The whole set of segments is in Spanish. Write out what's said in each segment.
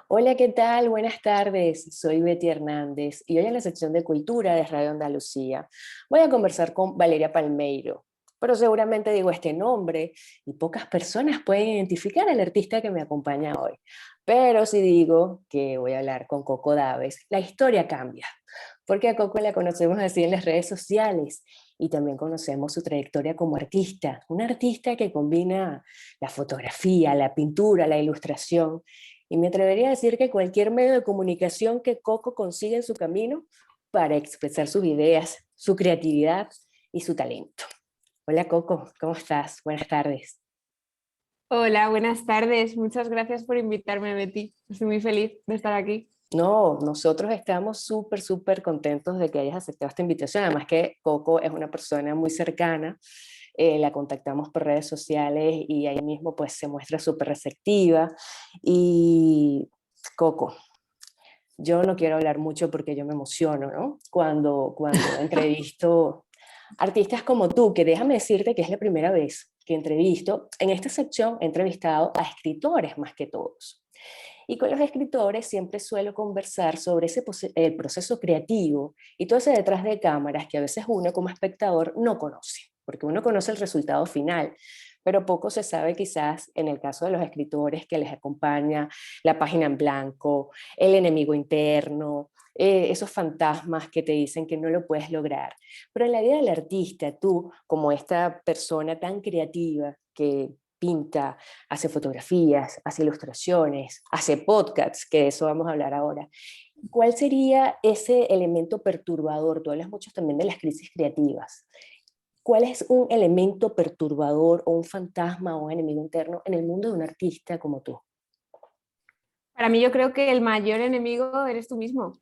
Hola, ¿qué tal? Buenas tardes. Soy Betty Hernández y hoy en la sección de Cultura de Radio Andalucía voy a conversar con Valeria Palmeiro. Pero seguramente digo este nombre y pocas personas pueden identificar al artista que me acompaña hoy. Pero si digo que voy a hablar con Coco Daves, la historia cambia. Porque a Coco la conocemos así en las redes sociales y también conocemos su trayectoria como artista. Una artista que combina la fotografía, la pintura, la ilustración y me atrevería a decir que cualquier medio de comunicación que Coco consiga en su camino para expresar sus ideas, su creatividad y su talento. Hola Coco, ¿cómo estás? Buenas tardes. Hola, buenas tardes. Muchas gracias por invitarme, Betty. Estoy muy feliz de estar aquí. No, nosotros estamos súper contentos de que hayas aceptado esta invitación. Además que Coco es una persona muy cercana, la contactamos por redes sociales y ahí mismo pues se muestra súper receptiva. Y Coco, yo no quiero hablar mucho porque yo me emociono, ¿no? Cuando entrevisto artistas como tú, que déjame decirte que es la primera vez que entrevisto. En esta sección he entrevistado a escritores más que todos. Y con los escritores siempre suelo conversar sobre el proceso creativo y todo ese detrás de cámaras que a veces uno como espectador no conoce, porque uno conoce el resultado final, pero poco se sabe quizás en el caso de los escritores que les acompaña la página en blanco, el enemigo interno, esos fantasmas que te dicen que no lo puedes lograr. Pero en la vida del artista, tú como esta persona tan creativa que pinta, hace fotografías, hace ilustraciones, hace podcasts, que de eso vamos a hablar ahora. ¿Cuál sería ese elemento perturbador? Tú hablas mucho también de las crisis creativas. ¿Cuál es un elemento perturbador o un fantasma o un enemigo interno en el mundo de un artista como tú? Para mí yo creo que el mayor enemigo eres tú mismo,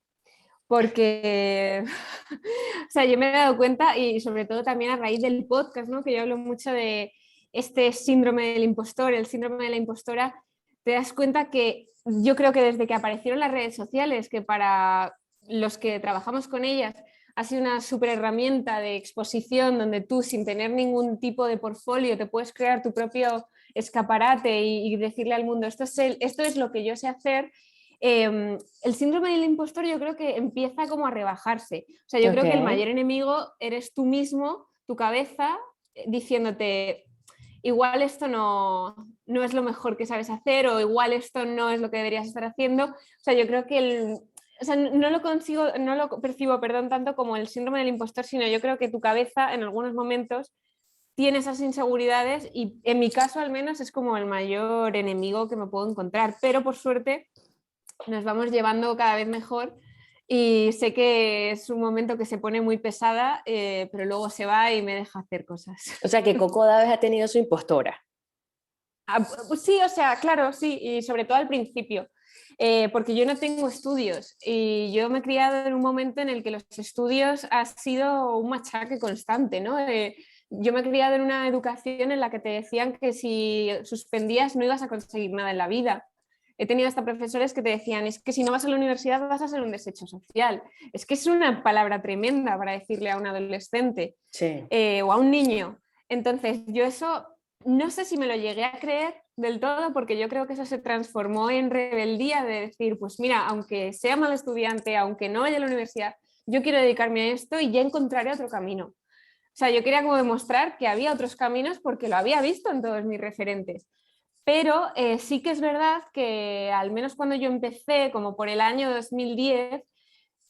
porque o sea, yo me he dado cuenta y sobre todo también a raíz del podcast, ¿no? Que yo hablo mucho de este síndrome del impostor, el síndrome de la impostora, te das cuenta que yo creo que desde que aparecieron las redes sociales, que para los que trabajamos con ellas ha sido una súper herramienta de exposición donde tú sin tener ningún tipo de portfolio te puedes crear tu propio escaparate y decirle al mundo esto es lo que yo sé hacer. El síndrome del impostor yo creo que empieza como a rebajarse. O sea, yo Ok, creo que el mayor enemigo eres tú mismo, tu cabeza, diciéndote, igual esto no es lo mejor que sabes hacer o igual esto no es lo que deberías estar haciendo. O sea, yo creo que o sea, no lo percibo, perdón, tanto como el síndrome del impostor, sino yo creo que tu cabeza en algunos momentos tiene esas inseguridades y en mi caso al menos es como el mayor enemigo que me puedo encontrar. Pero por suerte nos vamos llevando cada vez mejor y sé que es un momento que se pone muy pesada, pero luego se va y me deja hacer cosas. o sea que Coco Daves ha tenido su impostora. Pues sí, o sea, claro, sí, y sobre todo al principio, porque yo no tengo estudios y yo me he criado en un momento en el que los estudios ha sido un machaque constante, ¿no? Yo me he criado en una educación en la que te decían que si suspendías no ibas a conseguir nada en la vida. He tenido hasta profesores que te decían, es que si no vas a la universidad vas a ser un desecho social. Es que es una palabra tremenda para decirle a un adolescente Sí. o a un niño. Entonces, yo eso no sé si me lo llegué a creer del todo, porque yo creo que eso se transformó en rebeldía de decir, pues mira, aunque sea mal estudiante, aunque no vaya a la universidad, yo quiero dedicarme a esto y ya encontraré otro camino. O sea, yo quería como demostrar que había otros caminos porque lo había visto en todos mis referentes. Pero sí que es verdad que al menos cuando yo empecé, como por el año 2010,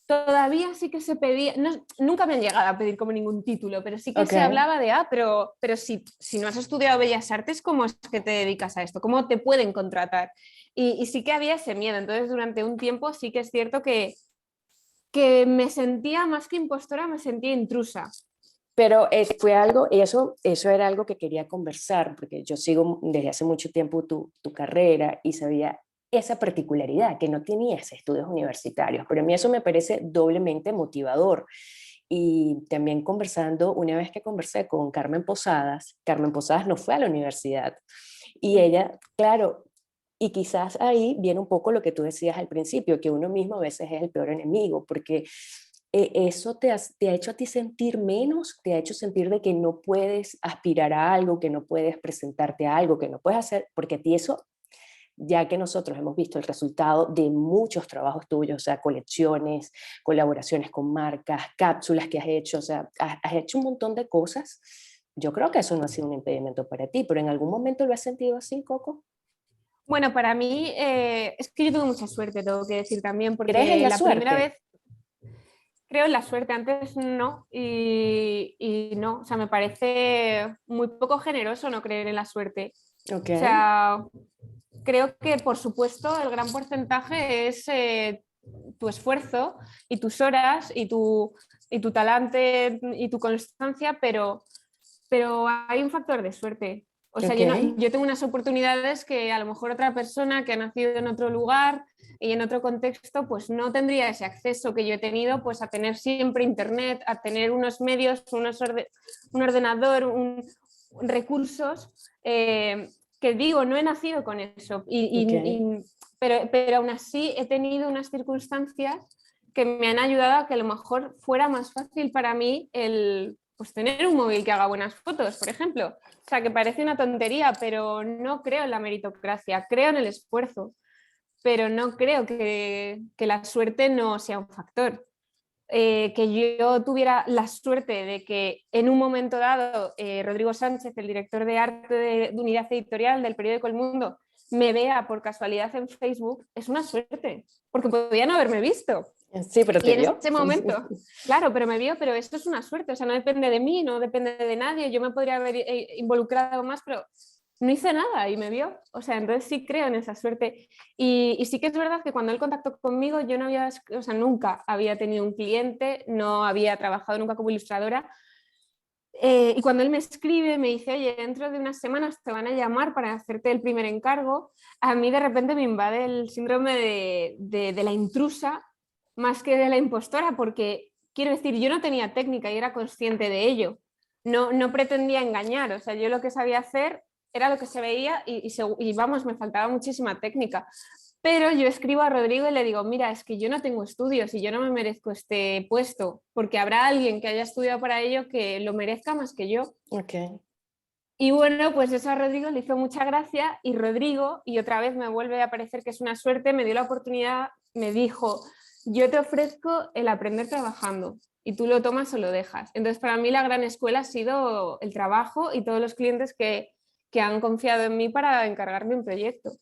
todavía sí que se pedía, nunca me han llegado a pedir como ningún título, pero sí que Ok. se hablaba de, pero si no has estudiado Bellas Artes, ¿cómo es que te dedicas a esto? ¿Cómo te pueden contratar? Y sí que había ese miedo. Entonces, durante un tiempo sí que es cierto que me sentía más que impostora, me sentía intrusa. Pero fue algo, y eso era algo que quería conversar, porque yo sigo desde hace mucho tiempo tu carrera y sabía esa particularidad, que no tenías estudios universitarios, pero a mí eso me parece doblemente motivador. Y también conversando, una vez que conversé con Carmen Posadas no fue a la universidad. Y ella, claro, y quizás ahí viene un poco lo que tú decías al principio, que uno mismo a veces es el peor enemigo, porque eso te ha hecho a ti sentir menos, te ha hecho sentir de que no puedes aspirar a algo, que no puedes presentarte a algo, que no puedes hacer, porque a ti eso ya que nosotros hemos visto el resultado de muchos trabajos tuyos, o sea, colecciones, colaboraciones con marcas, cápsulas que has hecho, o sea, has hecho un montón de cosas. Yo creo que eso no ha sido un impedimento para ti, pero ¿en algún momento lo has sentido así, Coco? Bueno, para mí es que yo tuve mucha suerte, tengo que decir también, ¿Crees en porque la la primera suerte? vez creo en la suerte, antes no, y no, o sea, me parece muy poco generoso no creer en la suerte. Ok, O sea, creo que por supuesto el gran porcentaje es tu esfuerzo y tus horas y tu talante y tu constancia, pero hay un factor de suerte. O sea, ok, yo, no, yo tengo unas oportunidades que a lo mejor otra persona que ha nacido en otro lugar y en otro contexto, pues no tendría ese acceso que yo he tenido, pues a tener siempre internet, a tener unos medios, un ordenador, recursos, que digo, no he nacido con eso, ok. pero aún así he tenido unas circunstancias que me han ayudado a que a lo mejor fuera más fácil para mí el pues tener un móvil que haga buenas fotos, por ejemplo. O sea, que parece una tontería, pero no creo en la meritocracia, creo en el esfuerzo, pero no creo que la suerte no sea un factor. Que yo tuviera la suerte de que en un momento dado Rodrigo Sánchez, el director de arte de Unidad Editorial del periódico El Mundo, me vea por casualidad en Facebook, es una suerte, porque podía no haberme visto. Sí, pero Y te en vio. ese momento, claro, pero me vio, pero esto es una suerte, o sea, no depende de mí, no depende de nadie, yo me podría haber involucrado más, pero no hice nada y me vio, o sea, entonces sí creo en esa suerte. Y sí que es verdad que cuando él contactó conmigo, yo no había, o sea, nunca había tenido un cliente, no había trabajado nunca como ilustradora. Y cuando él me escribe, me dice, oye, dentro de unas semanas te van a llamar para hacerte el primer encargo, a mí de repente me invade el síndrome de la intrusa más que de la impostora, porque quiero decir, yo no tenía técnica y era consciente de ello. No, no pretendía engañar, o sea, yo lo que sabía hacer era lo que se veía y vamos, me faltaba muchísima técnica. Pero yo escribo a Rodrigo y le digo, mira, es que yo no tengo estudios y yo no me merezco este puesto, porque habrá alguien que haya estudiado para ello que lo merezca más que yo. Ok. Y bueno, pues eso a Rodrigo le hizo mucha gracia y Rodrigo, y otra vez me vuelve a parecer que es una suerte, me dio la oportunidad, me dijo, yo te ofrezco el aprender trabajando y tú lo tomas o lo dejas. Entonces para mí la gran escuela ha sido el trabajo y todos los clientes que han confiado en mí para encargarme un proyecto.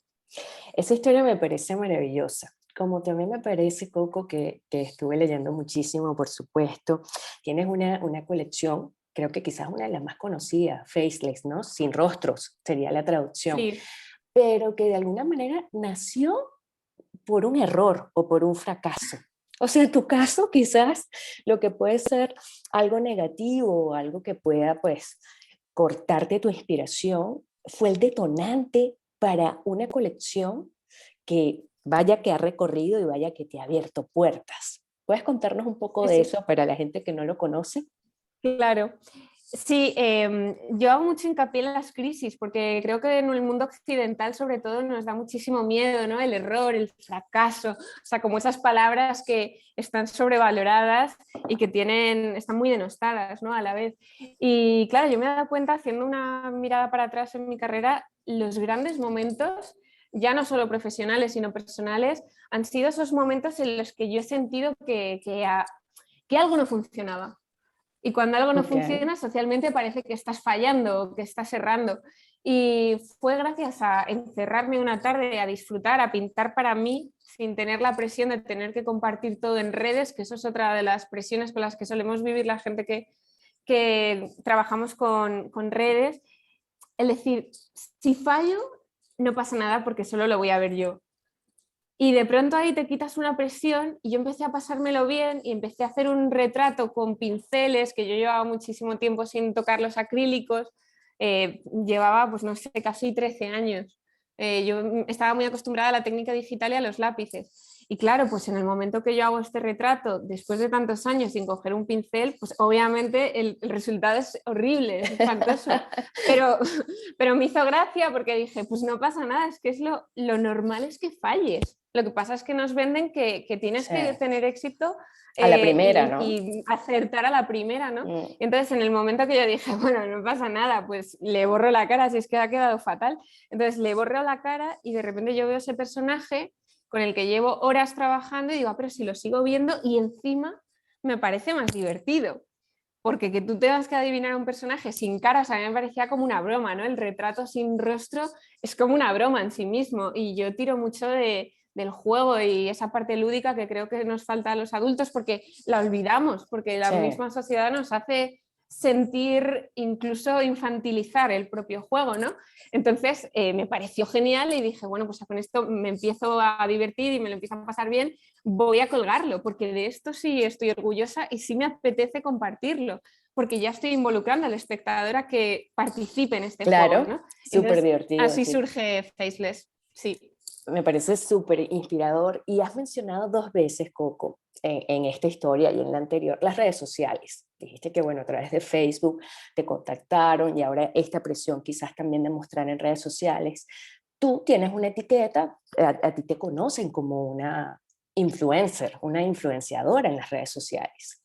Esa historia me parece maravillosa. Como también me parece, Coco, que estuve leyendo muchísimo, por supuesto. Tienes una colección, creo que quizás una de las más conocidas, Faceless, ¿no? Sin rostros, sería la traducción. Sí, Pero que de alguna manera nació por un error o por un fracaso. O sea, en tu caso, quizás lo que puede ser algo negativo o algo que pueda, pues, cortarte tu inspiración, fue el detonante para una colección que vaya que ha recorrido y vaya que te ha abierto puertas. ¿Puedes contarnos un poco sí, de sí, eso para la gente que no lo conoce? claro. Sí, yo hago mucho hincapié en las crisis porque creo que en el mundo occidental sobre todo nos da muchísimo miedo, ¿no? El error, el fracaso, o sea, como esas palabras que están sobrevaloradas y que están muy denostadas, ¿no? A la vez. Y claro, yo me he dado cuenta haciendo una mirada para atrás en mi carrera, los grandes momentos, ya no solo profesionales, sino personales, han sido esos momentos en los que yo he sentido que algo no funcionaba. Y cuando algo no Ok, funciona, socialmente parece que estás fallando, que estás errando. Y fue gracias a encerrarme una tarde, a disfrutar, a pintar para mí, sin tener la presión de tener que compartir todo en redes, que eso es otra de las presiones con las que solemos vivir la gente que trabajamos con redes. Es decir, si fallo, no pasa nada porque solo lo voy a ver yo. Y de pronto ahí te quitas una presión y yo empecé a pasármelo bien y empecé a hacer un retrato con pinceles, que yo llevaba muchísimo tiempo sin tocar los acrílicos, llevaba, pues no sé, casi 13 años. Yo estaba muy acostumbrada a la técnica digital y a los lápices. Y claro, pues en el momento que yo hago este retrato, después de tantos años sin coger un pincel, pues obviamente el resultado es horrible, es espantoso. Pero, pero me hizo gracia porque dije, pues no pasa nada, es que lo normal es que falles. Lo que pasa es que nos venden que tienes Sí. que tener éxito A la primera, ¿no? y acertar a la primera, ¿no? Mm. Entonces, en el momento que yo dije, bueno, no pasa nada, pues le borro la cara, si es que ha quedado fatal. Entonces le borro la cara y de repente yo veo ese personaje con el que llevo horas trabajando y digo, pero si lo sigo viendo y encima me parece más divertido. Porque que tú tengas que adivinar a un personaje sin caras, a mí me parecía como una broma, ¿no? El retrato sin rostro es como una broma en sí mismo y yo tiro mucho del juego y esa parte lúdica que creo que nos falta a los adultos porque la olvidamos, porque la Sí. misma sociedad nos hace sentir, incluso infantilizar el propio juego, ¿no? Entonces me pareció genial y dije, bueno, pues con esto me empiezo a divertir y me lo empiezo a pasar bien, voy a colgarlo, porque de esto sí estoy orgullosa y sí me apetece compartirlo, porque ya estoy involucrando al espectador a que participe en este juego, Claro, ¿no? súper Entonces, divertido, así sí. surge Faceless, sí. Me parece súper inspirador y has mencionado 2 veces, Coco, en esta historia y en la anterior, las redes sociales. Dijiste que, bueno, a través de Facebook te contactaron y ahora esta presión quizás también de mostrar en redes sociales. Tú tienes una etiqueta, a ti te conocen como una influencer, una influenciadora en las redes sociales.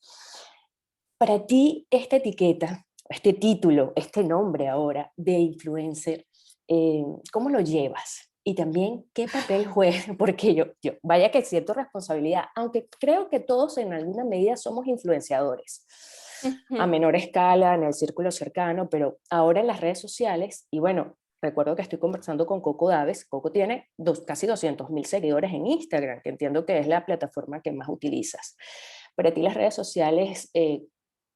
Para ti, esta etiqueta, este título, este nombre ahora de influencer, ¿cómo lo llevas? Y también, ¿qué papel juega? Porque vaya que siento responsabilidad, aunque creo que todos en alguna medida somos influenciadores, a Ujú. menor escala, en el círculo cercano, pero ahora en las redes sociales, y bueno, recuerdo que estoy conversando con Coco Daves. Coco tiene casi 200.000 seguidores en Instagram, que entiendo que es la plataforma que más utilizas. Para ti las redes sociales,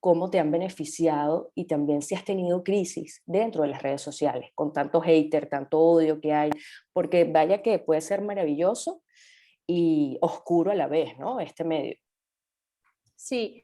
cómo te han beneficiado y también si has tenido crisis dentro de las redes sociales, con tanto hater, tanto odio que hay, porque vaya que puede ser maravilloso y oscuro a la vez, ¿no? Este medio. Sí,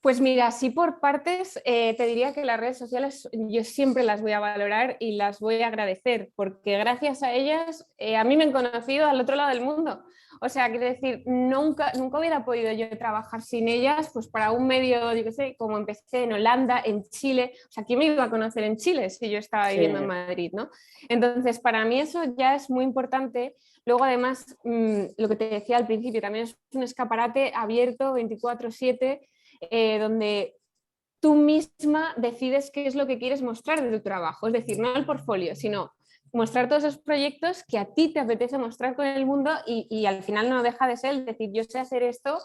pues mira, sí por partes, te diría que las redes sociales yo siempre las voy a valorar y las voy a agradecer, porque gracias a ellas a mí me han conocido al otro lado del mundo. O sea, quiero decir, nunca hubiera podido yo trabajar sin ellas, pues para un medio, yo qué sé, como empecé en Holanda, en Chile. O sea, ¿quién me iba a conocer en Chile si yo estaba Sí, viviendo en Madrid, ¿no? Entonces, para mí eso ya es muy importante. Luego, además, lo que te decía al principio, también es un escaparate abierto 24/7 donde tú misma decides qué es lo que quieres mostrar de tu trabajo, es decir, no el portfolio, sino mostrar todos esos proyectos que a ti te apetece mostrar con el mundo y al final no deja de ser el decir, yo sé hacer esto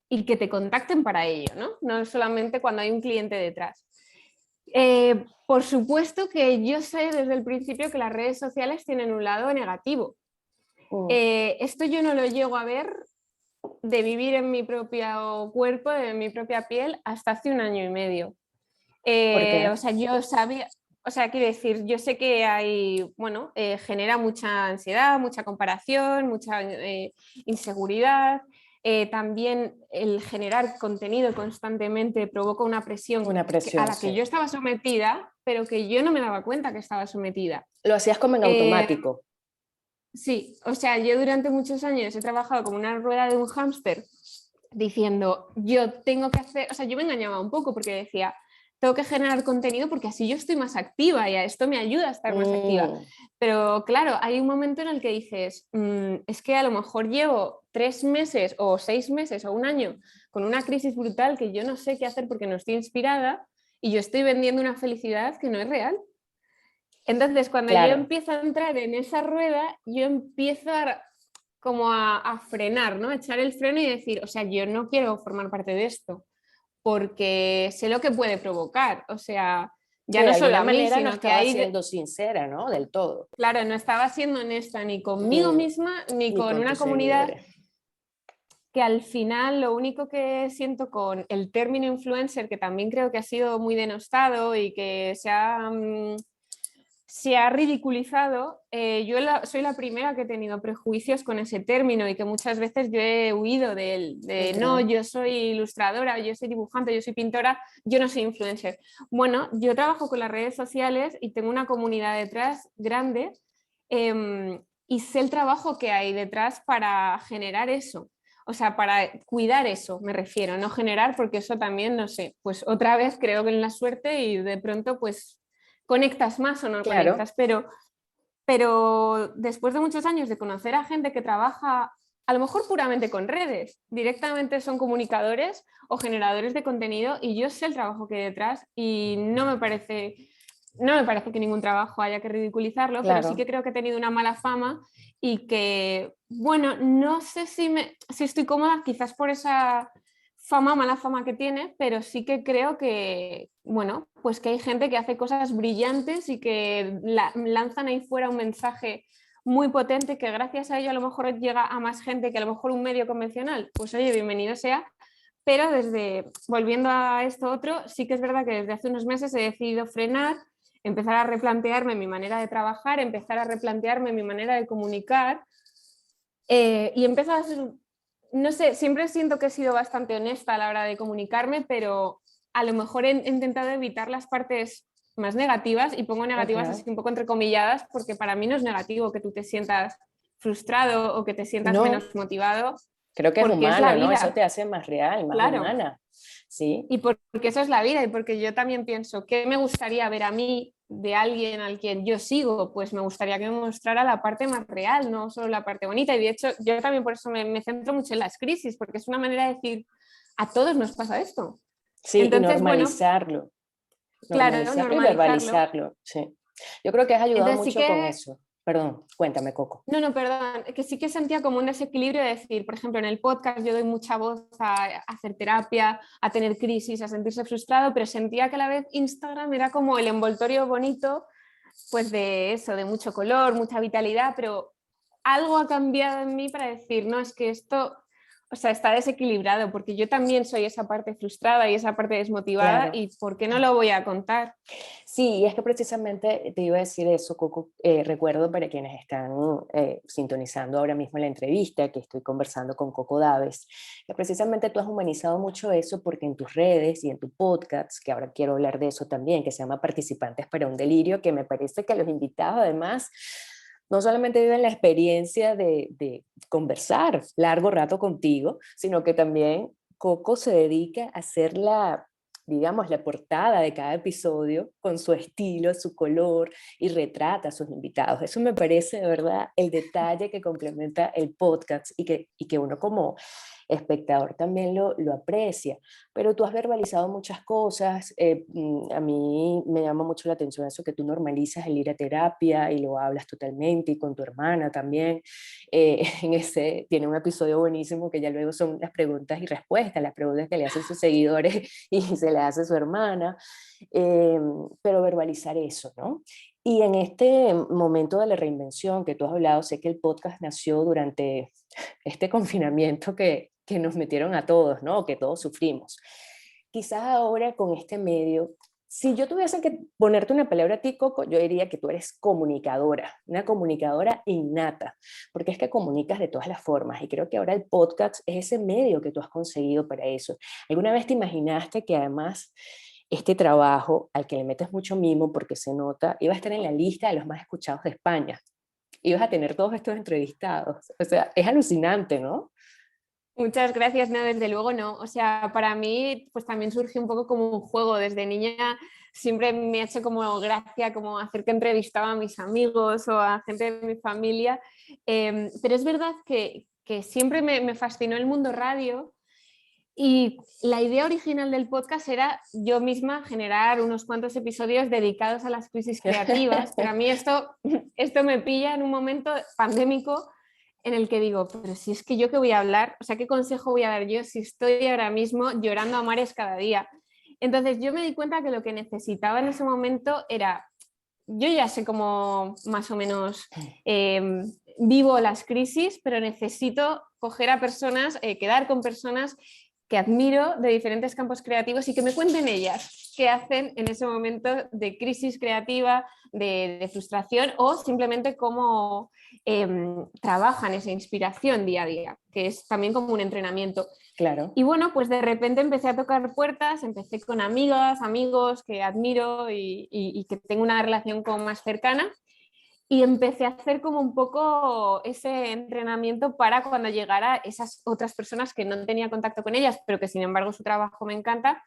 y que te contacten para ello, ¿no? No solamente cuando hay un cliente detrás. Por supuesto que yo sé desde el principio que las redes sociales tienen un lado negativo. mm, Esto yo no lo llego a ver de vivir en mi propio cuerpo, en mi propia piel, hasta hace 1 año y medio. ¿por qué? O sea, yo sabía, o sea, quiero decir, yo sé que hay, bueno, genera mucha ansiedad, mucha comparación, mucha inseguridad. También el generar contenido constantemente provoca una presión Una a presión, la que sí. yo estaba sometida, pero que yo no me daba cuenta que estaba sometida. Lo hacías como en Eh, automático. sí, o sea, yo durante muchos años he trabajado como una rueda de un hámster diciendo, yo tengo que hacer, o sea, yo me engañaba un poco porque decía, tengo que generar contenido porque así yo estoy más activa y a esto me ayuda a estar más activa. Mm, Pero claro, hay un momento en el que dices, es que a lo mejor llevo 3 meses o 6 meses o un año con una crisis brutal que yo no sé qué hacer porque no estoy inspirada y yo estoy vendiendo una felicidad que no es real. Entonces, cuando yo claro, empiezo a entrar en esa rueda, yo empiezo como a frenar, ¿no? A echar el freno y decir, o sea, yo no quiero formar parte de esto, porque sé lo que puede provocar, o sea, que ya de no solo alguna a mí, manera no sino que estaba hay, siendo sincera, ¿no? Del todo. claro, no estaba siendo honesta ni conmigo Mm, misma ni ni con con una tus comunidad seguidores. que al final lo único que siento con el término influencer, que también creo que ha sido muy denostado y que se ha ridiculizado. Soy la primera que he tenido prejuicios con ese término y que muchas veces yo he huido de él, de no, Okay. yo soy ilustradora, yo soy dibujante, yo soy pintora, yo no soy influencer. Bueno, yo trabajo con las redes sociales y tengo una comunidad detrás grande y sé el trabajo que hay detrás para generar eso. O sea, para cuidar eso, me refiero, no generar, porque eso también, no sé, pues otra vez creo que en la suerte y de pronto pues conectas más o no Claro, conectas, pero pero después de muchos años de conocer a gente que trabaja a lo mejor puramente con redes, directamente son comunicadores o generadores de contenido y yo sé el trabajo que hay detrás y no me parece que ningún trabajo haya que ridiculizarlo, pero sí Claro, que creo que he tenido una mala fama y que, bueno, no sé si estoy cómoda, quizás por esa mala fama que tiene, pero sí que creo que, bueno, pues que hay gente que hace cosas brillantes y que lanzan ahí fuera un mensaje muy potente que gracias a ello a lo mejor llega a más gente que a lo mejor un medio convencional. Pues oye, bienvenido sea. Pero volviendo a esto otro, sí que es verdad que desde hace unos meses he decidido frenar, empezar a replantearme mi manera de trabajar, empezar a replantearme mi manera de comunicar y empezar a ser, no sé, siempre siento que he sido bastante honesta a la hora de comunicarme, pero a lo mejor he intentado evitar las partes más negativas y pongo negativas así ok. un poco entrecomilladas porque para mí no es negativo que tú te sientas frustrado o que te sientas No, menos motivado creo que es porque es la humano, ¿no? Eso vida, te hace más real, más claro. humana, ¿sí? Y porque eso es la vida y porque yo también pienso, ¿qué me gustaría ver a mí de alguien al quien yo sigo? Pues me gustaría que me mostrara la parte más real, no solo la parte bonita. Y de hecho, yo también por eso me centro mucho en las crisis, porque es una manera de decir, a todos nos pasa esto. Sí, y Entonces, bueno, claro, normalizarlo y normalizarlo. verbalizarlo, sí. Yo creo que has ayudado Entonces sí mucho con que eso. Perdón, cuéntame, Coco. no, no, perdón, que sí que sentía como un desequilibrio de decir, por ejemplo, en el podcast yo doy mucha voz a hacer terapia, a tener crisis, a sentirse frustrado, pero sentía que a la vez Instagram era como el envoltorio bonito, pues de eso, de mucho color, mucha vitalidad, pero algo ha cambiado en mí para decir, no, es que esto, o sea, está desequilibrado, porque yo también soy esa parte frustrada y esa parte desmotivada, Claro. y ¿por qué no lo voy a contar? Sí, y es que precisamente te iba a decir eso, Coco. Recuerdo para quienes están sintonizando ahora mismo la entrevista, que estoy conversando con Coco Daves, que precisamente tú has humanizado mucho eso porque en tus redes y en tu podcast, que ahora quiero hablar de eso también, que se llama Participantes para un Delirio, que me parece que los invitados además no solamente viven la experiencia de conversar largo rato contigo, sino que también Coco se dedica a hacer digamos, la portada de cada episodio con su estilo, su color y retrata a sus invitados. Eso me parece de verdad el detalle que complementa el podcast y que uno como espectador también lo aprecia. Pero tú has verbalizado muchas cosas. A mí me llama mucho la atención eso que tú normalizas el ir a terapia y lo hablas totalmente y con tu hermana también. En ese tiene un episodio buenísimo que ya luego son las preguntas y respuestas, las preguntas que le hacen sus seguidores y se le hace su hermana, eh, pero verbalizar eso, ¿no? Y en este momento de la reinvención que tú has hablado, sé que el podcast nació durante este confinamiento que nos metieron a todos, ¿no? Que todos sufrimos. Quizás ahora con este medio, si yo tuviese que ponerte una palabra a ti, Coco, yo diría que tú eres comunicadora, una comunicadora innata, porque es que comunicas de todas las formas y creo que ahora el podcast es ese medio que tú has conseguido para eso. ¿Alguna vez te imaginaste que además este trabajo, al que le metes mucho mimo porque se nota, iba a estar en la lista de los más escuchados de España? Ibas a tener todos estos entrevistados. O sea, es alucinante, ¿no? Muchas gracias, no, desde luego no. O sea, para mí, pues también surge un poco como un juego. Desde niña siempre me ha hecho como gracia como hacer que entrevistaba a mis amigos o a gente de mi familia. Pero es verdad que siempre me fascinó el mundo radio y la idea original del podcast era yo misma generar unos cuantos episodios dedicados a las crisis creativas, pero a mí esto me pilla en un momento pandémico en el que digo, pero si es que yo qué voy a hablar, o sea, ¿qué consejo voy a dar yo si estoy ahora mismo llorando a mares cada día? Entonces yo me di cuenta que lo que necesitaba en ese momento era, yo ya sé cómo más o menos eh, vivo las crisis, pero necesito coger a personas, quedar con personas que admiro de diferentes campos creativos y que me cuenten ellas qué hacen en ese momento de crisis creativa, de frustración o simplemente cómo trabajan esa inspiración día a día, que es también como un entrenamiento. Claro. Y bueno, pues de repente empecé a tocar puertas, empecé con amigas, amigos que admiro y que tengo una relación como más cercana y empecé a hacer como un poco ese entrenamiento para cuando llegara esas otras personas que no tenía contacto con ellas, pero que sin embargo su trabajo me encanta,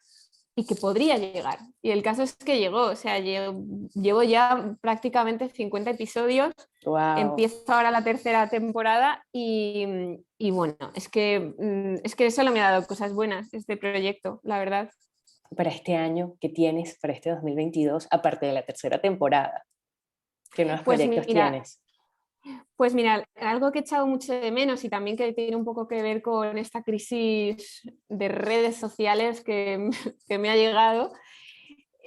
y que podría llegar. Y el caso es que llegó, o sea, llevo ya prácticamente 50 episodios, Wow. empiezo ahora la tercera temporada y bueno, es que solo me ha dado cosas buenas este proyecto, la verdad. Para este año, ¿qué tienes para este 2022, aparte de la tercera temporada? ¿Qué nuevos Pues proyectos mira, tienes? Pues mira, algo que he echado mucho de menos y también que tiene un poco que ver con esta crisis de redes sociales que me ha llegado,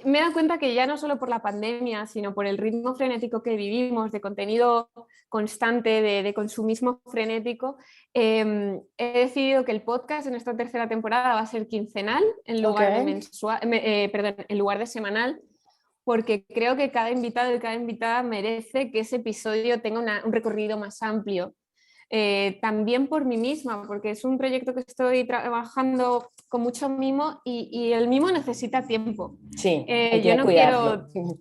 me he dado cuenta que ya no solo por la pandemia, sino por el ritmo frenético que vivimos, de contenido constante, de consumismo frenético, he decidido que el podcast en esta tercera temporada va a ser quincenal en Ok. lugar de perdón, en lugar de semanal, porque creo que cada invitado y cada invitada merece que ese episodio tenga un recorrido más amplio. También por mí misma, porque es un proyecto que estoy trabajando con mucho mimo y el mimo necesita tiempo. Sí, hay Yo que no cuidarlo. quiero,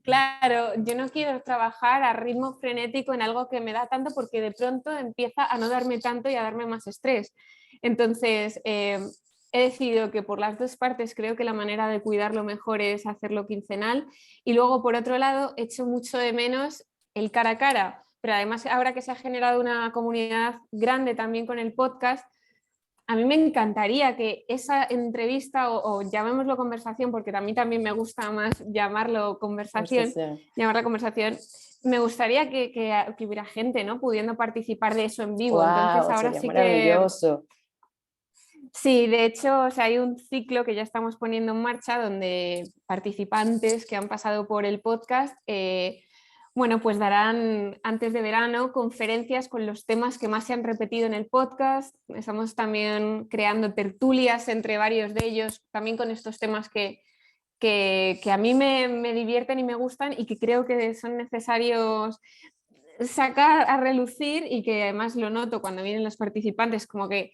claro, yo no quiero trabajar a ritmo frenético en algo que me da tanto porque de pronto empieza a no darme tanto y a darme más estrés. Entonces, he decidido que por las dos partes creo que la manera de cuidarlo mejor es hacerlo quincenal y luego por otro lado echo mucho de menos el cara a cara, pero además ahora que se ha generado una comunidad grande también con el podcast, a mí me encantaría que esa entrevista o llamémoslo conversación, porque a mí también me gusta más Conversación. llamarla conversación, me gustaría que hubiera gente, ¿no? Pudiendo participar de eso en vivo. Entonces Wow, ahora sería sí que maravilloso. sí, de hecho, o sea, hay un ciclo que ya estamos poniendo en marcha donde participantes que han pasado por el podcast, bueno, pues darán antes de verano conferencias con los temas que más se han repetido en el podcast. Estamos también creando tertulias entre varios de ellos, también con estos temas que a mí me divierten y me gustan y que creo que son necesarios sacar a relucir y que además lo noto cuando vienen los participantes, como que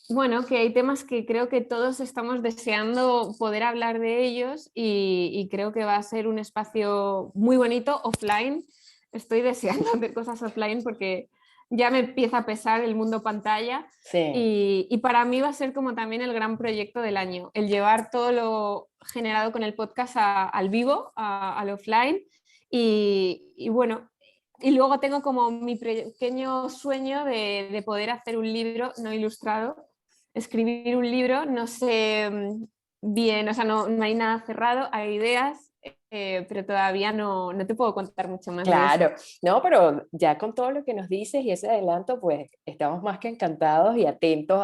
bueno, que hay temas que creo que todos estamos deseando poder hablar de ellos y creo que va a ser un espacio muy bonito offline. Estoy deseando hacer cosas offline porque ya me empieza a pesar el mundo pantalla Sí. y para mí va a ser como también el gran proyecto del año, el llevar todo lo generado con el podcast al vivo, al offline y bueno, y luego tengo como mi pequeño sueño de poder hacer un libro no ilustrado, escribir un libro, no sé bien, o sea, no hay nada cerrado, hay ideas, pero todavía no te puedo contar mucho más de eso. Claro, no, pero ya con todo lo que nos dices y ese adelanto, pues estamos más que encantados y atentos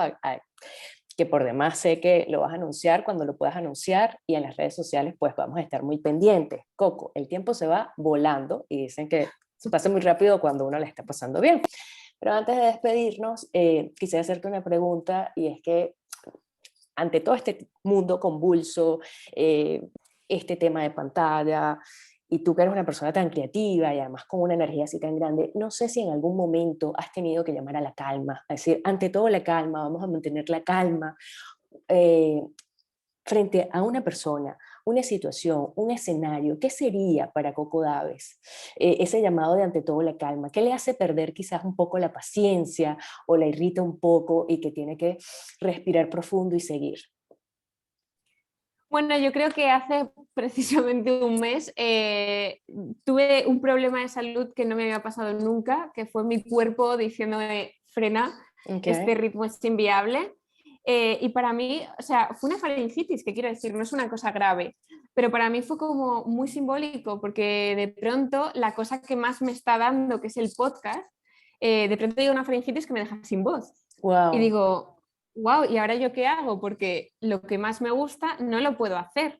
que por demás sé que lo vas a anunciar cuando lo puedas anunciar y en las redes sociales pues vamos a estar muy pendientes. Coco, el tiempo se va volando y dicen que se pasa muy rápido cuando uno la está pasando bien. Pero antes de despedirnos, quisiera hacerte una pregunta y es que ante todo este mundo convulso, este tema de pantalla, y tú que eres una persona tan creativa y además con una energía así tan grande, no sé si en algún momento has tenido que llamar a la calma, es decir, ante todo la calma, vamos a mantener la calma eh, frente a una persona, una situación, un escenario. ¿Qué sería para Coco Daves ese llamado de ante todo la calma? ¿Qué le hace perder quizás un poco la paciencia o la irrita un poco y que tiene que respirar profundo y seguir? Bueno, yo creo que hace precisamente un mes tuve un problema de salud que no me había pasado nunca, que fue mi cuerpo diciéndome frena, este Okay. ritmo es inviable. Y para mí, o sea, fue una faringitis, que quiero decir, no es una cosa grave, pero para mí fue como muy simbólico, porque de pronto la cosa que más me está dando, que es el podcast, de pronto llega una faringitis que me deja sin voz. Y Wow. digo, wow, ¿y ahora yo qué hago? Porque lo que más me gusta no lo puedo hacer,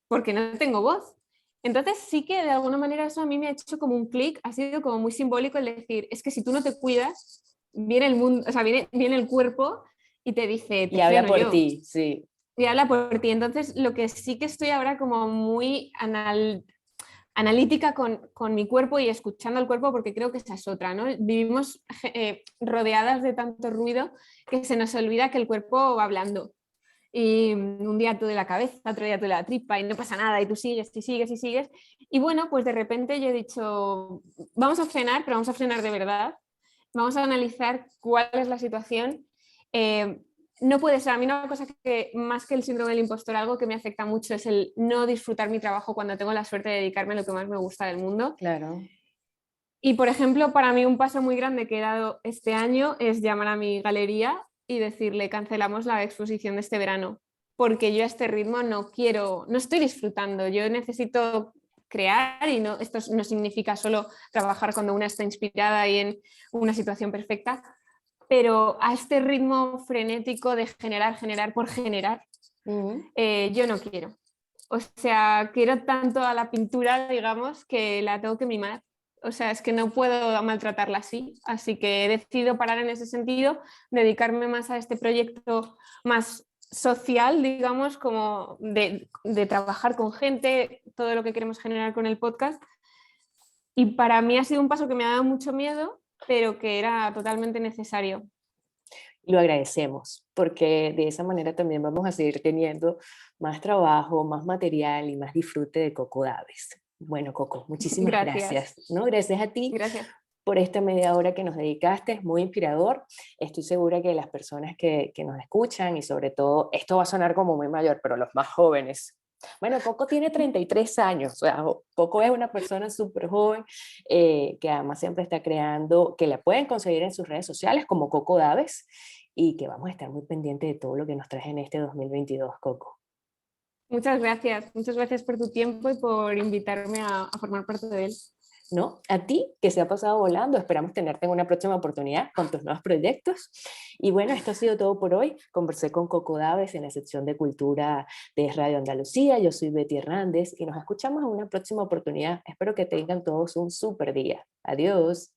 porque no tengo voz. Entonces sí que de alguna manera eso a mí me ha hecho como un clic, ha sido como muy simbólico el decir, es que si tú no te cuidas, viene el mundo, o sea, viene el cuerpo y te dice, Y te habla freno por yo, ti, sí. y habla por ti. Entonces lo que sí que estoy ahora como muy analítica con mi cuerpo y escuchando al cuerpo, porque creo que esa es otra, ¿no? Vivimos rodeadas de tanto ruido que se nos olvida que el cuerpo va hablando. Y un día tú de la cabeza, otro día tú de la tripa y no pasa nada y tú sigues y sigues y sigues. Y bueno, pues de repente yo he dicho, vamos a frenar, pero vamos a frenar de verdad. Vamos a analizar cuál es la situación. no puede ser. A mí una cosa que más que el síndrome del impostor, algo que me afecta mucho es el no disfrutar mi trabajo cuando tengo la suerte de dedicarme a lo que más me gusta del mundo. Claro. Y por ejemplo, para mí un paso muy grande que he dado este año es llamar a mi galería y decirle cancelamos la exposición de este verano, porque yo a este ritmo no quiero, no estoy disfrutando, yo necesito crear y no, esto no significa solo trabajar cuando una está inspirada y en una situación perfecta, pero a este ritmo frenético de generar, generar por generar, yo no quiero. O sea, quiero tanto a la pintura, digamos, que la tengo que mimar. O sea, es que no puedo maltratarla así. Así que he decidido parar en ese sentido, dedicarme más a este proyecto más social, digamos, como de trabajar con gente, todo lo que queremos generar con el podcast. Y para mí ha sido un paso que me ha dado mucho miedo, pero que era totalmente necesario. Lo agradecemos, porque de esa manera también vamos a seguir teniendo más trabajo, más material y más disfrute de Coco Daves. Bueno, Coco, muchísimas Gracias. gracias, ¿no? Gracias a ti Gracias. por esta media hora que nos dedicaste, es muy inspirador. Estoy segura que las personas que nos escuchan y sobre todo, esto va a sonar como muy mayor, pero los más jóvenes. Bueno, Coco tiene 33 años, o sea, Coco es una persona súper joven que además siempre está creando, que la pueden conseguir en sus redes sociales como Coco Daves y que vamos a estar muy pendientes de todo lo que nos trae en este 2022, Coco. Muchas gracias. Muchas gracias por tu tiempo y por invitarme a formar parte de él. ¿No? A ti, que se ha pasado volando, esperamos tenerte en una próxima oportunidad con tus nuevos proyectos. Y bueno, esto ha sido todo por hoy. Conversé con Coco Daves en la sección de Cultura de Radio Andalucía. Yo soy Betty Hernández y nos escuchamos en una próxima oportunidad. Espero que tengan todos un súper día. Adiós.